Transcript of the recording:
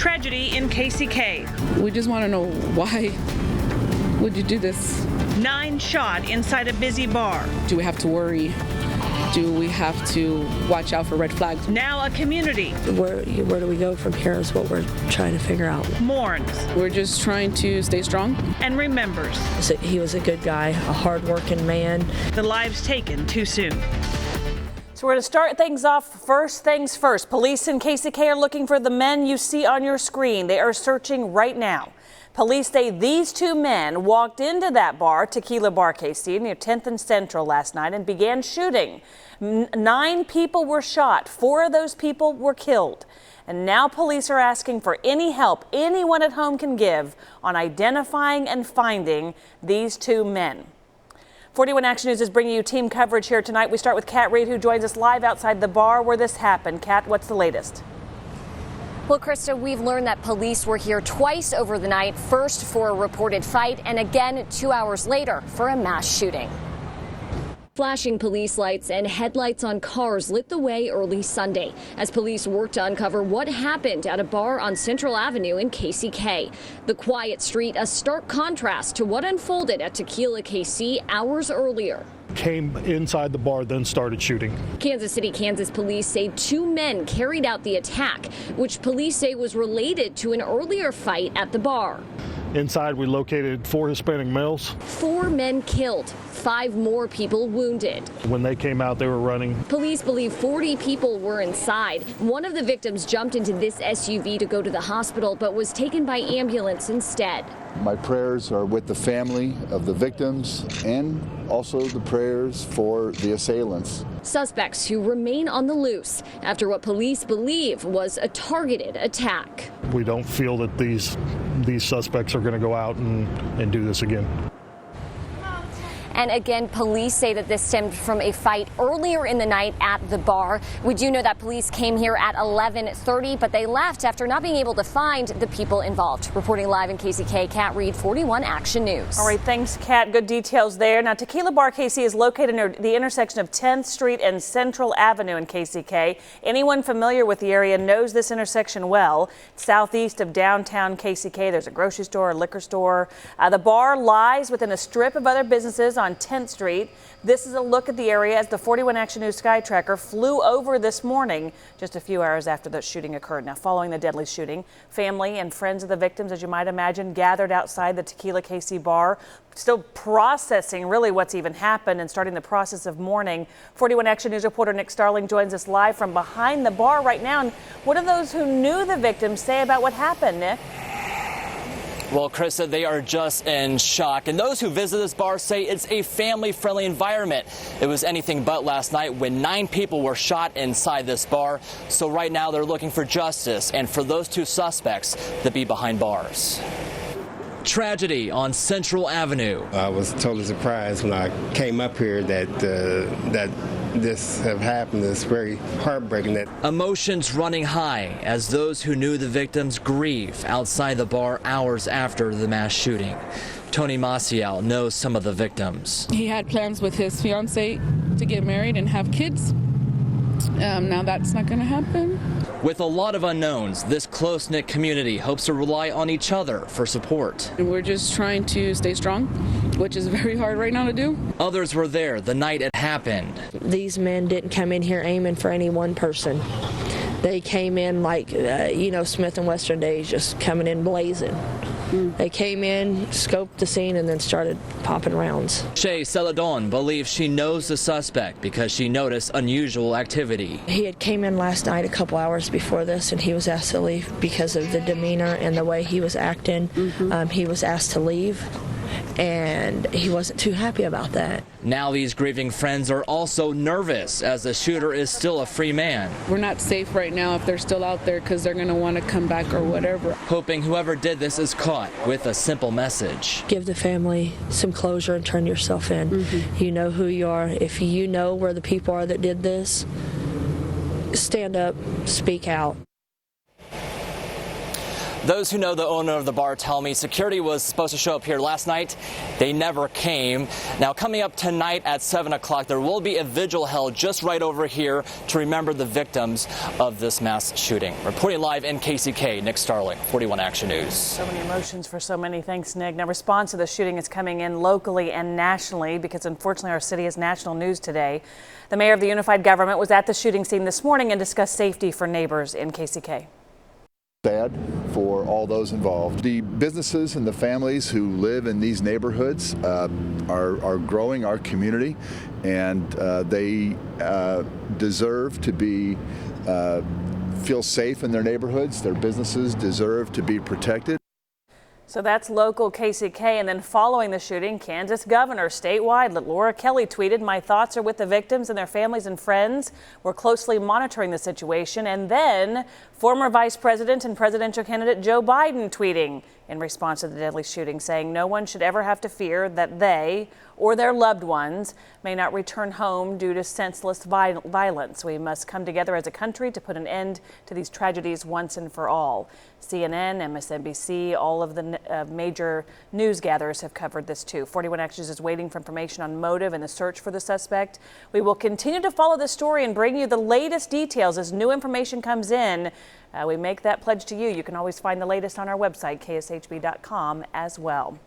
Tragedy in KCK. We just want to know, why would you do this? 9 shot inside a busy bar. Do we have to worry? Do we have to watch out for red flags? Now a community Where do we go from here is what we're trying to figure out. mourns We're just trying to stay strong. and remembers He was a good guy, a hard-working man. the lives taken too soon. So we're going to start things off. First things first. Police in KCK are looking for the men you see on your screen. They are searching right now. Police say these 2 men walked into that bar, Tequila Bar KC, near 10th and Central last night and began shooting. 9 people were shot. 4 of those people were killed. And now police are asking for any help anyone at home can give on identifying and finding these 2 men. 41 Action News is bringing you team coverage here tonight. We start with Kat Reed, who joins us live outside the bar where this happened. Kat, what's the latest? Well, Krista, we've learned that police were here twice over the night, first for a reported fight and again 2 hours later for a mass shooting. Flashing police lights and headlights on cars lit the way early Sunday as police worked to uncover what happened at a bar on Central Avenue in KCK. The quiet street, a stark contrast to what unfolded at Tequila KC hours earlier. Came inside the bar, then started shooting. Kansas City, Kansas police say 2 men carried out the attack, which police say was related to an earlier fight at the bar. Inside, we located 4 Hispanic males. 4 men killed, 5 more people wounded. When they came out, they were running. Police believe 40 people were inside. One of the victims jumped into this SUV to go to the hospital, but was taken by ambulance instead. My prayers are with the family of the victims and also the prayers for the assailants. Suspects who remain on the loose after what police believe was a targeted attack. We don't feel that these suspects are going to go out and do this again. And again, police say that this stemmed from a fight earlier in the night at the bar. We do know that police came here at 11:30, but they left after not being able to find the people involved. Reporting live in KCK, Kat Reed, 41 Action News. All right, thanks, Kat. Good details there. Now, Tequila Bar KC is located near the intersection of 10th Street and Central Avenue in KCK. Anyone familiar with the area knows this intersection well. Southeast of downtown KCK, there's a grocery store, a liquor store. The bar lies within a strip of other businesses on 10th Street. This is a look at the area as the 41 Action News Sky Tracker flew over this morning just a few hours after the shooting occurred. Now, following the deadly shooting, family and friends of the victims, as you might imagine, gathered outside the Tequila KC bar, still processing really what's even happened and starting the process of mourning. 41 Action News reporter Nick Starling joins us live from behind the bar right now. And what do those who knew the victims say about what happened, Nick? Well, Krista, they are just in shock. And those who visit this bar say it's a family-friendly environment. It was anything but last night when 9 people were shot inside this bar. So right now they're looking for justice and for those 2 suspects to be behind bars. Tragedy on Central Avenue. I was totally surprised when I came up here that this have happened. It's very heartbreaking. That Emotions running high as those who knew the victims grieve outside the bar hours after the mass shooting. Tony Maciel knows some of the victims. He had plans with his fiancée to get married and have kids. Now that's not going to happen. With a lot of unknowns, this close-knit community hopes to rely on each other for support. And we're just trying to stay strong, which is very hard right now to do. Others were there the night it happened. These men didn't come in here aiming for any one person. They came in like, Smith and Western days, just coming in blazing. They came in, scoped the scene, and then started popping rounds. Shay Celadon believes she knows the suspect because she noticed unusual activity. He had came in last night a couple hours before this, and he was asked to leave because of the demeanor and the way he was acting. He was asked to leave, and he wasn't too happy about that. Now these grieving friends are also nervous as the shooter is still a free man. We're not safe right now if they're still out there because they're going to want to come back or whatever. Hoping whoever did this is caught with a simple message. Give the family some closure and turn yourself in. You know who you are. If you know where the people are that did this, stand up, speak out. Those who know the owner of the bar tell me security was supposed to show up here last night. They never came. Now, coming up tonight at 7 o'clock, there will be a vigil held just right over here to remember the victims of this mass shooting. Reporting live in KCK, Nick Starling, 41 Action News. So many emotions for so many. Thanks, Nick. Now, response to the shooting is coming in locally and nationally because, unfortunately, our city is national news today. The mayor of the unified government was at the shooting scene this morning and discussed safety for neighbors in KCK. Sad for all those involved. The businesses and the families who live in these neighborhoods are growing our community, and they deserve to be feel safe in their neighborhoods. Their businesses deserve to be protected. So that's local KCK. And then following the shooting, Kansas governor statewide Laura Kelly tweeted, "My thoughts are with the victims and their families and friends. We're closely monitoring the situation." And then former Vice President and presidential candidate Joe Biden tweeting in response to the deadly shooting, saying no one should ever have to fear that they or their loved ones may not return home due to senseless violence. We must come together as a country to put an end to these tragedies once and for all. CNN, MSNBC, all of the major news gatherers have covered this too. 41 Actions is waiting for information on motive and the search for the suspect. We will continue to follow this story and bring you the latest details as new information comes in. We make that pledge to you. You can always find the latest on our website, kshb.com, as well.